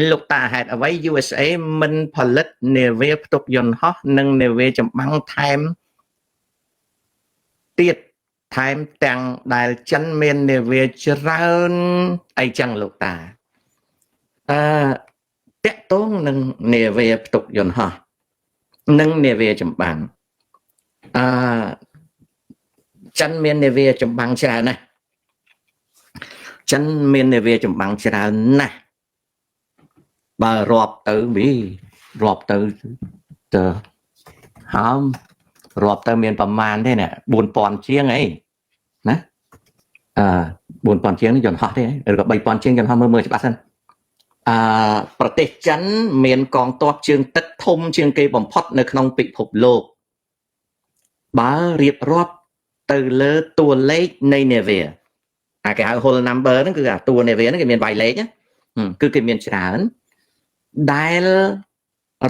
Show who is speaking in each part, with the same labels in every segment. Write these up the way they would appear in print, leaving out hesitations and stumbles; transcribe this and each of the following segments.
Speaker 1: លោកតាហេតុអ្វី USA មិនផលិតនាវាផ្ទុកយន្តហោះនិងនាវាចម្បាំងថែមទៀតថែមទាំងដែលចិនមាននាវាច្រើនអីចឹងលោកតាតាក់ទងនឹងនាវាផ្ទុកយន្តហោះនិងនាវាចម្បាំងចិនមាននាវាចម្បាំងច្រើនណាស់ចិនមាននាវាចម្បាំងច្រើនណាស់បើរាប់ទៅរាប់ទៅហើមរាប់ទៅមានប្រមាណទេណា4000ជាងអីណា4000ជាងនេះយន្តហោះទេឬក៏3000ជាងយន្តហោះមើលច្បាស់សិនប្រទេសចិនមានកងទ័ពជើងទឹកធំជាងគេបំផុតនៅក្នុងពិភពលោកបើរៀបរាប់ទៅលើតួលេខនៃនាវាគេហៅ whole number ហ្នឹងគឺតួនាវាហ្នឹងគេមានវាយលេខគឺគេមានច្រើនដែល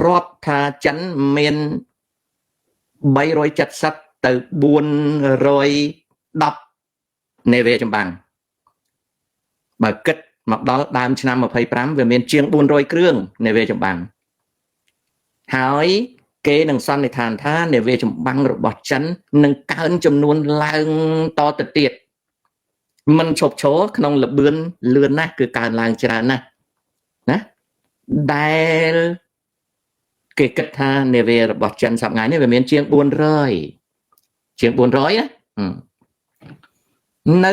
Speaker 1: រាប់ថាចិនមាន370ទៅ410នាវាចម្បាំងបើគិតមកដល់ដើមឆ្នាំ25វាមានជាង400គ្រឿងនាវាចម្បាំងហើយគេនឹងសន្និដ្ឋានថានាវាចម្បាំងរបស់ចិននឹងកើនចំនួនឡើងតទៅទៀតមិនឈប់ឈរក្នុងល្បឿនលឿនណាស់គឺកើនឡើងច្រើនណាស់ណាដែលគេគិតថានាវារបស់ចិនសប្តាហ៍នេះវាមានជាង400ណានៅ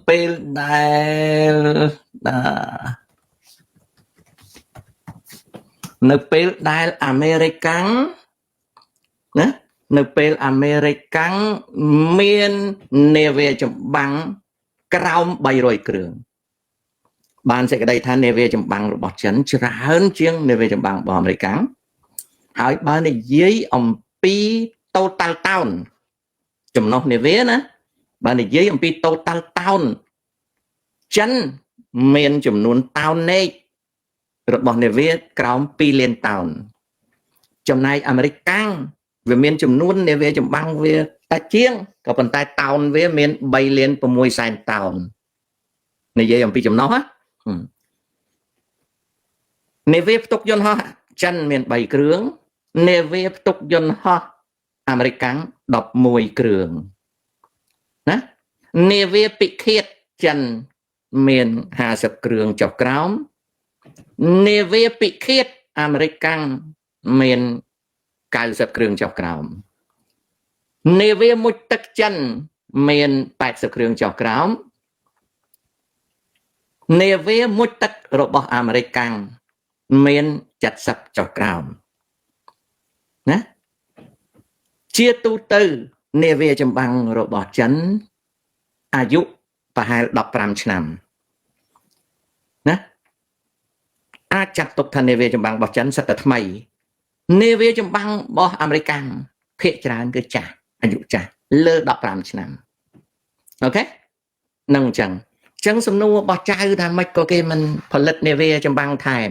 Speaker 1: ពេលដែលអាមេរិកាំងណានៅពេលអាមេរិកាំងមាននាវាចម្បាំងក្រោម300គ្រឿងបានសេចក្តីថានាវាចម្បាំងរបស់ចិនច្រើនជាងនាវាចម្បាំងរបស់អាមេរិកាំងហើយបើនិយាយអំពី total town ចំណុះនាវាណាបើនិយាយអំពី total town ចិនមានចំនួន town នេករបស់នាវាក្រោម2លាន town ចំណែកអាមេរិកាំងវាមានចំនួននាវាចម្បាំងវាតិចជាងក៏ប៉ុន្តែ town វាមាន3លាន6សែន town និយាយអំពីចំណុះនាវាផ្ទុកយន្តហោះចិនមាន3គ្រឿងនាវាផ្ទុកយន្តហោះអាមេរិកាំង11គ្រឿងណានាវាពិឃាតចិនមាន50គ្រឿងចុះក្រោមនាវាពិឃាតអាមេរិកាំងមាន90គ្រឿងចុះក្រោមនាវាមុជទឹកចិនមាន80គ្រឿងចុះក្រោមនាវាមុជទឹករបស់អាមេរិកាំងមាន70ចុះក្រោមណាជាទូទៅនាវាចម្បាំងរបស់ចិនអាយុប្រហែល15ឆ្នាំណាអាចចាត់ទុកថានាវាចម្បាំងរបស់ចិនសិតតែថ្មីនាវាចម្បាំងរបស់អាមេរិកាំងភាគច្រើនគឺចាស់អាយុចាស់លើ15ឆ្នាំអូខេនឹងអញ្ចឹងសំណួររបស់ចៅថាម៉េចក៏គេមិនផលិតនាវាចម្បាំងថែម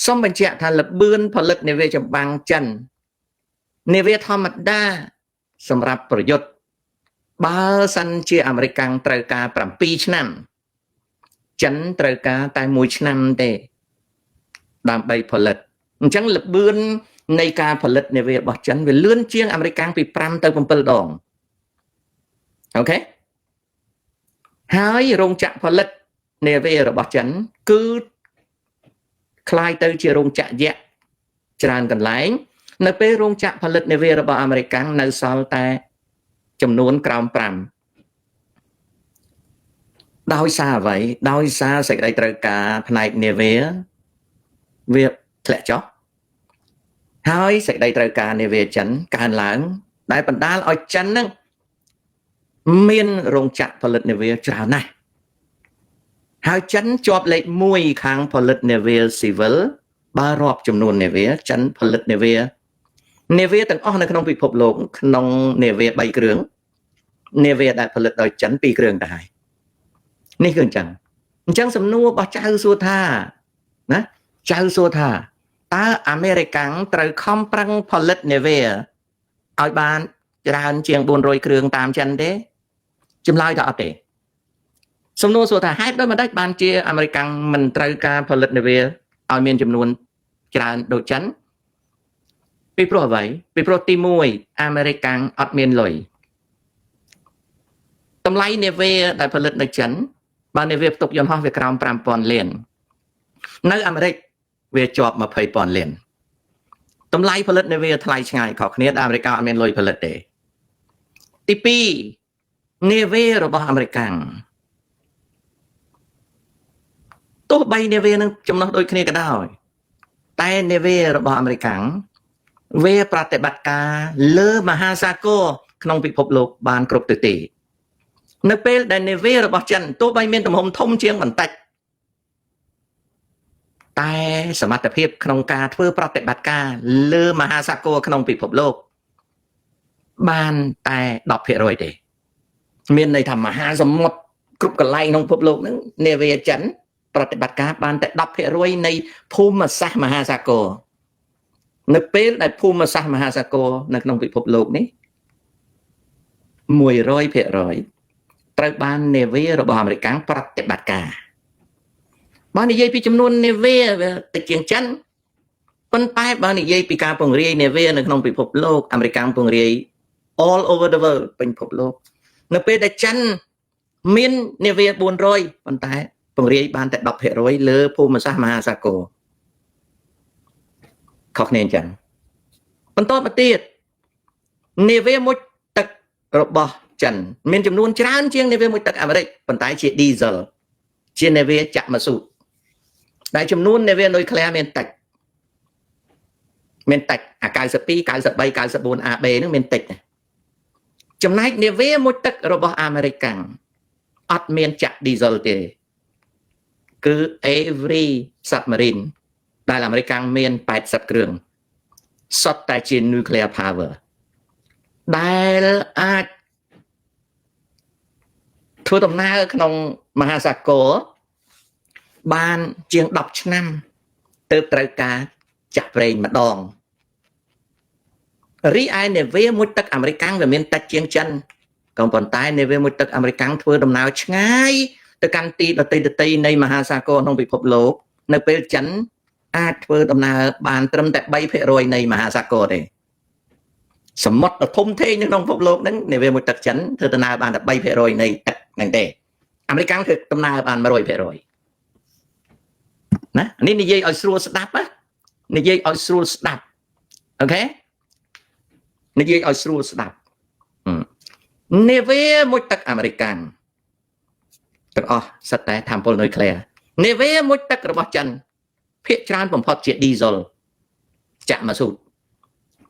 Speaker 1: សូមបញ្ជាក់ថាល្បឿនផលិតនាវាចម្បាំងចិននាវាធម្មតាសម្រាប់ប្រយុទ្ធបើសិនជាអាមេរិកាំងត្រូវការ7ឆ្នាំចិនត្រូវការតែ1ឆ្នាំទេដើម្បីផលិតអញ្ចឹងល្បឿននៃការផលិតនាវារបស់ចិនវាលឿនជាងអាមេរិកាំងពី5ទៅ7ដងអូខេហើយរោងចក្រផលិតនាវារបស់ចិនគឺคล้ายទៅជារោងចក្រយក្សច្រើនកន្លែងនៅពេលរោងចក្រផលិតនាវារបស់អាមេរិកាំងនៅសល់តែចំនួនក្រោម5ដោយសារអ្វីដោយសារសេចក្តីត្រូវការផ្នែកនាវាវាធ្លាក់ចុះហើយសេចក្តីត្រូវការនាវាចិនកើនឡើងដែលបណ្ដាលឲ្យចិនហ្នឹងមានរោងចក្រផលិតនាវាច្រើនណាស់ហើយចិនជាប់លេខ1ខាងផលិតនាវា civil បើរាប់ចំនួននាវាចិនផលិតនាវាទាំងអស់នៅក្នុងពិភពលោកក្នុងនាវា3គ្រឿងនាវាដែលផលិតដោយចិន2គ្រឿងទៅហើយនេះគឺអញ្ចឹងសំណួររបស់ចៅសួរថាណាចៅសួរថាតើអាមេរិកាំងត្រូវខំប្រឹងផលិតនាវាឲ្យបានច្រើនជាង400គ្រឿងតាមចិនទេចម្លើយថាអត់ទេ សំណួរសួរថាហេតុដូចម្ដេចបានជាអាមេរិកមិនត្រូវការផលិតនាវាឲ្យមានចំនួនច្រើនដូចចិនពីព្រោះអ្វីពីព្រោះទី1អាមេរិកអត់មានលុយតម្លៃនាវាដែលផលិតនៅចិនបើនាវាផ្ទុកយន្តហោះវាក្រោម 5,000 លាននៅអាមេរិកវាជាប់ 20,000 លានតម្លៃផលិតនាវាថ្លៃឆ្ងាយខុសគ្នាអាមេរិកអត់មានលុយផលិតទេទី2នាវារបស់អាមេរិកទោះបីនាវានឹងចំណុះដូចគ្នាក៏ដោយតែនាវារបស់អាមេរិកវាប្រតិបត្តិការលើមហាសាគរក្នុងពិភពលោកបានគ្រប់ទិសទីនៅពេលដែលនាវារបស់ចិនទោះបីមានទំហំធំជាងបន្តិចតែសមត្ថភាពក្នុងការធ្វើប្រតិបត្តិការលើមហាសាគរក្នុងពិភពលោកបានតែ 10% ទេមានន័យថាមហាសមុទ្រគ្រប់កន្លែងក្នុងពិភពលោកហ្នឹងនាវាចិនប្រតិបត្តិការបានតែ 10% នៃភូមិសាស្ត្រមហាសាគរនៅពេលដែលភូមិសាស្ត្រមហាសាគរនៅក្នុងពិភពលោកនេះ 100% ត្រូវបាននាវារបស់អាមេរិកប្រតិបត្តិការបើនិយាយពីចំនួននាវាតិចជាងចិនប៉ុន្តែបើនិយាយពីការពង្រាយនាវានៅក្នុងពិភពលោកអាមេរិកពង្រាយ all over the world ពេញពិភពលោកនៅពេលដែលចិនមាននាវា 400 ប៉ុន្តែពង្រាយបានតែ 10% លើភូមិសាស្ត្រមហាសាគរខុសគ្នាអញ្ចឹងបន្តមកទៀតនាវាមុជទឹករបស់ចិនមានចំនួនច្រើនជាងនាវាមុជទឹកអាមេរិកប៉ុន្តែជា diesel ជានាវាចាក់ម៉ាស៊ូតដែលចំនួននាវានុយក្លេអ៊ែរមានតិចអា 92 93 94 AB ហ្នឹងមានតិចចំណែកនាវាមុជទឹករបស់អាមេរិកអត់មានចាក់ diesel ទេគឺ every submarine ដែលអាមេរិកមាន 80 គ្រឿងសុទ្ធតែជា nuclear power ដែលអាចធ្វើដំណើរក្នុងមហាសាគរបានជាង 10 ឆ្នាំទើបត្រូវការចាក់ប្រេងម្ដងរីឯនាវាមុជទឹកអាមេរិកវាមានតិចជាងចិនក៏ប៉ុន្តែនាវាមុជទឹកអាមេរិកធ្វើដំណើរឆ្ងាយទៅកាន់ទីដទៃនៃមហាសាគរក្នុងពិភពលោកនៅពេលចិនអាចធ្វើដំណើរបានត្រឹមតែ 3% នៃមហាសាគរទេសមុទ្រដ៏ធំធេងនៅក្នុងពិភពលោកហ្នឹងនាវាមុជទឹកចិនធ្វើដំណើរបានតែ 3% នៃទឹកហ្នឹងទេអាមេរិកធ្វើដំណើរបាន 100% ណានេះនិយាយឲ្យស្រួលស្ដាប់និយាយឲ្យស្រួលស្ដាប់អូខេនិយាយឲ្យស្រួលស្ដាប់នាវាមុជទឹកអាមេរិកទាំងអស់សិតតែថាមពលនុយក្លេអ៊ែរនាវាមុជទឹករបស់ចិនភាគច្រើនបំផុតជា diesel ចាក់ម៉ាស៊ូត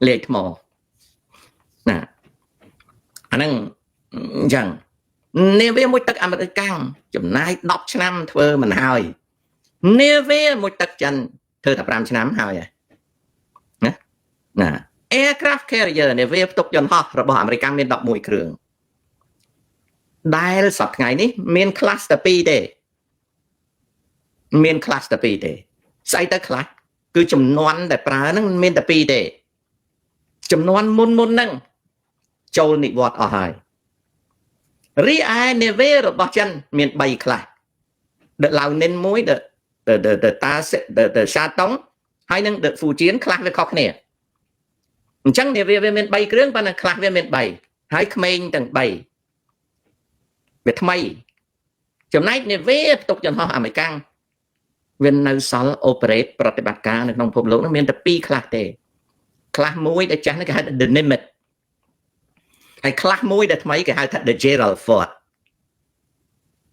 Speaker 1: លាយថ្មណាអាហ្នឹងអញ្ចឹងនាវាមុជទឹកអាមេរិកចំណាយ10ឆ្នាំធ្វើមិនហើយនាវាមុជទឹកចិនធ្វើតែ5ឆ្នាំហើយណា aircraft carrier នាវាផ្ទុកយន្តហោះរបស់អាមេរិកមាន11គ្រឿងដែលសប្តាហ៍ថ្ងៃនេះមាន class តែ2ទេមាន class តែ2ទេស្អីទៅ class គឺចំនួនដែលប្រើហ្នឹងមានតែ2ទេចំនួនមុនហ្នឹងចូលនិវត្តន៍អស់ហើយរីឯនាវារបស់ចិនមាន3 class The Liaoning 1 the Shatong ហើយនឹង The Fujian class វាខុសគ្នាអញ្ចឹងនាវាវាមាន3គ្រឿងប៉ុន្តែ class វាមាន3ហើយក្មេងទាំង3វាថ្មីចំណែកនាវាផ្ទុកយន្តហោះអាមេរិកវានៅសល់ operate ប្រតិបត្តិការនៅក្នុងពិភពលោកនោះមានតែ2 class ទេ class 1ដែលចាស់នេះគេហៅថា The Nimitz ហើយ class 1ដែលថ្មីគេហៅថា The Gerald Ford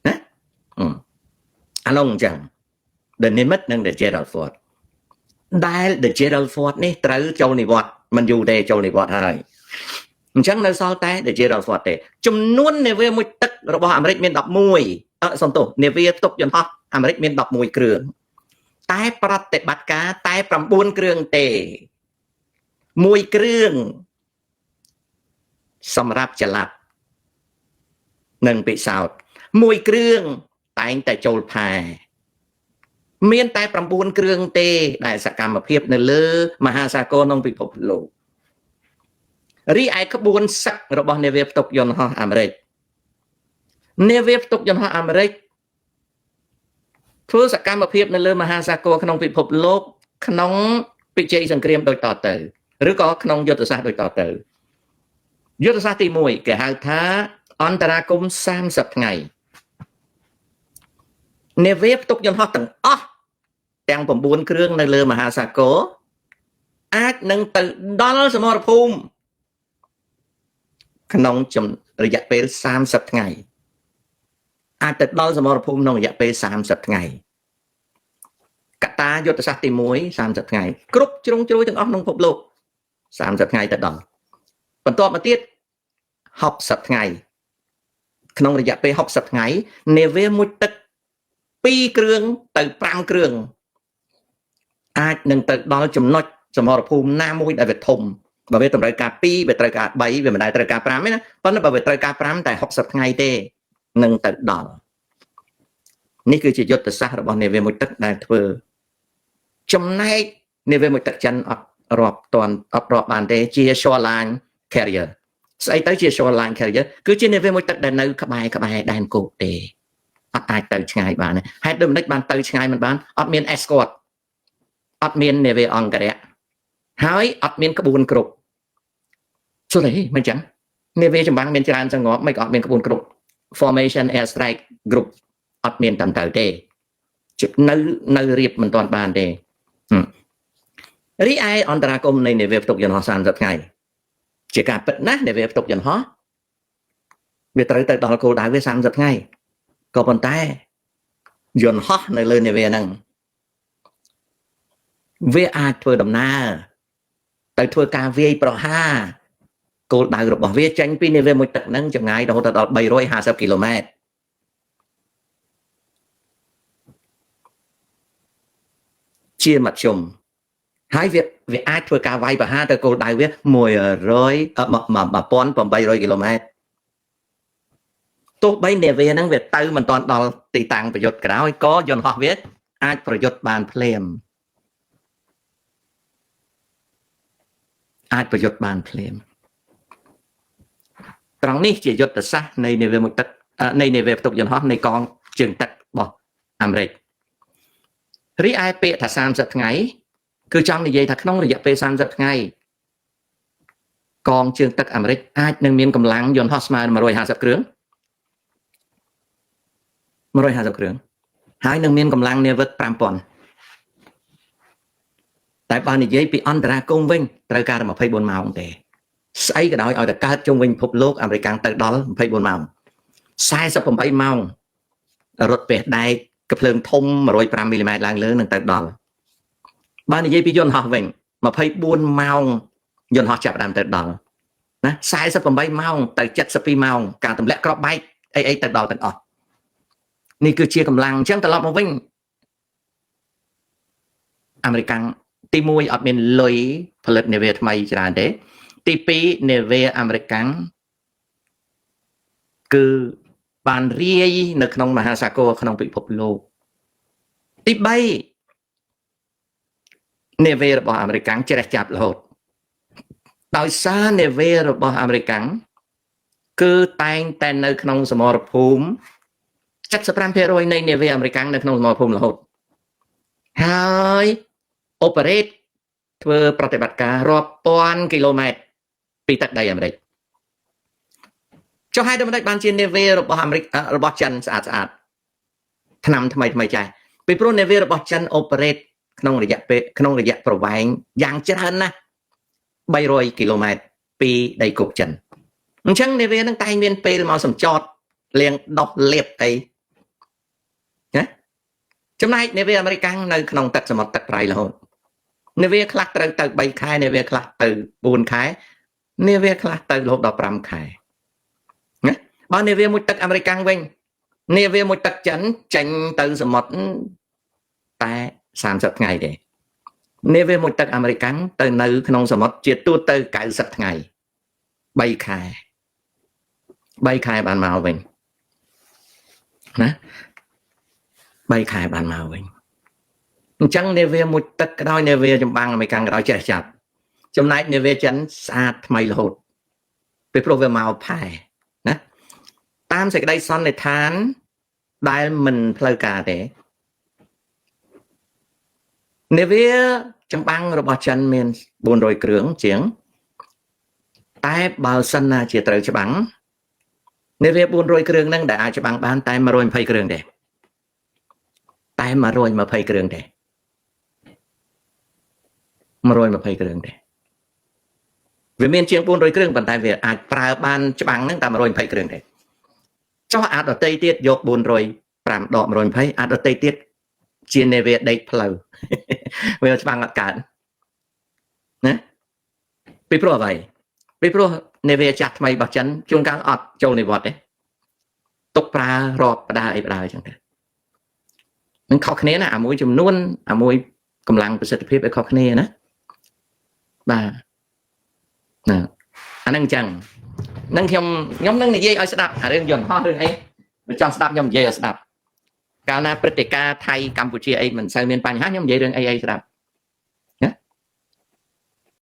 Speaker 1: ណាអានោះអញ្ចឹង The Nimitz និង The Gerald Ford ដែល The Gerald Ford នេះត្រូវចូលនិវត្តន៍មិនយូរទេចូលនិវត្តន៍ហើយអញ្ចឹងនៅសល់តែ The Gerald Ford ទេចំនួននាវាមុជទឹករបស់អាមេរិកមាន11សំទោសនាវាផ្ទុកយន្តហោះអាមេរិកមាន11គ្រឿងតែប្រតិបត្តិការតែ9គ្រឿងទេ1គ្រឿងសម្រាប់ចល័តនិងពិសោធន៍1គ្រឿងតែងតែចូលផែមានតែ9គ្រឿងទេដែលសកម្មភាពនៅលើមហាសាគរក្នុងពិភពលោករីឯក្បួនសឹករបស់នាវាផ្ទុកយន្តហោះអាមេរិកនាវាផ្ទុកយន្តហោះអាមេរិក ធ្វើសកម្មភាពនៅលើមហាសាគរក្នុងពិភពលោកក្នុងពិជ័យសង្គ្រាមដូចតទៅឬក៏ក្នុងយុទ្ធសាស្ត្រដូចតទៅយុទ្ធសាស្ត្រទី1គេហៅថាអន្តរាគមន៍30ថ្ងៃនាវាផ្ទុកយន្តហោះទាំងអស់ទាំង9គ្រឿងនៅលើមហាសាគរអាចនឹងទៅដល់សមរភូមិក្នុងរយៈពេល30ថ្ងៃអាចទៅដល់សមរភូមិក្នុងរយៈពេល30ថ្ងៃកត្តាយុទ្ធសាស្ត្រទី1 30ថ្ងៃគ្រប់ជ្រុងជ្រោយទាំងអស់ក្នុងពិភពលោក30ថ្ងៃទៅដល់បន្ទាប់មកទៀត60ថ្ងៃក្នុងរយៈពេល60ថ្ងៃនាវាមុជទឹក2គ្រឿងទៅ5គ្រឿងអាចនឹងទៅដល់ចំណុចសមរភូមិណាមួយដែលវាធំបើវាតម្រូវការ2វាត្រូវការ3វាមិនដែលត្រូវការ5ទេណាប៉ុន្តែបើវាត្រូវការ5តែ60ថ្ងៃទេនឹងទៅដល់នេះគឺជាយុទ្ធសាស្ត្ររបស់នាវាមុជទឹកដែលធ្វើចំណែកនាវាមុជទឹកចិនអត់រាប់បានទេជា shoreline carrier ស្អីទៅជា shoreline carrier គឺជានាវាមុជទឹកដែលនៅក្បែរដែនគោកទេអត់អាចទៅឆ្ងាយបានហេតុដូចម្តេចបានទៅឆ្ងាយមិនបានអត់មាន escort អត់មាននាវាអង្គរៈហើយអត់មានក្បួនគ្រប់សួរទេមិនចឹងនាវាចម្បាំងមានច្រើនសង្ងប់មិនក៏អត់មានក្បួនគ្រប់ formation air strike group អត់មានតាមទៅទេនៅរៀបមិនទាន់បានទេរីឯអន្តរាគមន៍នៃនាវាផ្ទុកយន្តហោះ30ថ្ងៃជាការពិតណាស់នាវាផ្ទុកយន្តហោះវាត្រូវទៅដល់គោលដៅវា30ថ្ងៃក៏ប៉ុន្តែយន្តហោះនៅលើនាវាហ្នឹងវាអាចធ្វើដំណើរទៅធ្វើការវាយប្រហារគោលដៅរបស់វាចេញពីនាវាមុជទឹកហ្នឹងចម្ងាយរហូតដល់350គីឡូម៉ែត្រជាមធ្យមហើយវាអាចធ្វើការវាយប្រហារទៅគោលដៅវា1800គីឡូម៉ែត្រទោះបីនាវាហ្នឹងវាទៅមិនទាន់ដល់ទីតាំងប្រយុទ្ធក្រោយក៏យន្តហោះវាអាចប្រយុទ្ធបានភ្លាមត្រង់នេះជាយុទ្ធសាស្ត្រនៃនាវាមុជទឹកនៃនាវាផ្ទុកយន្តហោះនៃកងជើងទឹករបស់អាមេរិករីឯពាក្យថា30ថ្ងៃគឺចង់និយាយថាក្នុងរយៈពេល30ថ្ងៃកងជើងទឹកអាមេរិកអាចនឹងមានកម្លាំងយន្តហោះស្មើ150គ្រឿងហើយនឹងមានកម្លាំងនាវិក 5000តែបើនិយាយពីអន្តរាគមន៍វិញត្រូវការ24ម៉ោងទេស្អីក៏ដោយឲ្យតែកើតជុំវិញពិភពលោកអាមេរិកទៅដល់24ម៉ោង48ម៉ោងរត់ពេះដែកកាភ្លើងធំ105មីលីម៉ែត្រឡើងលើនឹងទៅដល់បើនិយាយពីយន្តហោះវិញ24ម៉ោងយន្តហោះចាប់ផ្ដើមទៅដល់ណា48ម៉ោងទៅ72ម៉ោងការទម្លាក់គ្រាប់បែកអីទៅដល់ទាំងអស់នេះគឺជាកម្លាំងអញ្ចឹងត្រឡប់មកវិញអាមេរិកទី1អត់មានលុយផលិតនាវាថ្មីច្រើនទេទី2នាវាអាមេរិកគឺបានរាយនៅក្នុងមហាសាគរក្នុងពិភពលោកទី3នាវារបស់អាមេរិកជ្រះចាប់រហូតដោយសារនាវារបស់អាមេរិកគឺតែងតែនៅក្នុងសមរភូមិ 75% នៃនាវាអាមេរិកនៅក្នុងសមរភូមិរហូតហើយ operate ធ្វើប្រតិបត្តិការរាប់ពាន់គីឡូម៉ែត្រពីទឹកដីអាមេរិកចុះហើយដូចម្តេចបានជានាវារបស់អាមេរិករបស់ចិនស្អាតឆ្នាំថ្មីចាស់ពីព្រោះនាវារបស់ចិន operate ក្នុងរយៈប្រវែងយ៉ាងច្រើនណាស់300គីឡូម៉ែត្រពីដីគោកចិនអញ្ចឹងនាវានឹងតែងមានពេលមកសម្ចតលាងដោះលាបអីណាចំណែកនាវាអាមេរិកនៅក្នុងទឹកសមុទ្រទឹកប្រៃរហូតនាវាខ្លះត្រូវទៅ3ខែនាវាខ្លះទៅ4ខែនាវាខ្លះទៅរហូតដល់5ខែណាបើនាវាមួយទឹកអាមេរិកវិញនាវាមួយទឹកចិនចេញទៅសមុទ្រតែ30ថ្ងៃទេនាវាមួយទឹកអាមេរិកទៅនៅក្នុងសមុទ្រជាទូទៅ90ថ្ងៃ3ខែបានមកវិញណា3ខែបានមកវិញអញ្ចឹងនាវាមួយទឹកក៏ដោយនាវាចម្បាំងអាមេរិកក៏ដោយចេះចាប់ចំណែកនាវាចិនស្អាតថ្មីរហូតពីព្រោះវាមកផែណាតាមសេចក្តីសន្និដ្ឋានដែលមិនផ្លូវការទេ Nếu về trong băng rồi bỏ chân mình buồn rồi cưỡng tiếng tai bao sân là chỉ tới cho bắn nếu về buồn rồi cưỡng năng đã cho bắn ban tai mà rồi phải cưỡng để tai mà rồi mà phải cưỡng để mà rồi mà phải cưỡng để vì mình chiếng buồn rồi cưỡng bàn tay về ai pra ban cho bắn năng ta mà rồi phải cưỡng để cho ạt ở tây tiết dọc buồn rồi làm đọ rồi phải ạt ở tây tiết chiên này về đây phơi về cho bắn ngặt cản nè bị pro vậy bị pro này về chặt mày bạc chân chung càng ọt châu này vọt đấy tục pra rọp đai chẳng thế mình khó khăn nè môi chùm nuôn môi cầm lăngประสิทธิภาพไปkhó khăn nè bà nè anh đang chẳng năng trong nhóm năng này dây ở đạp đang dần ho hơn ấy trong đạp nhóm dây ở đạp cao na Pretica Thái Campuchia ấy mình sang miền Bắc hát nhóm dây đường ấy đạp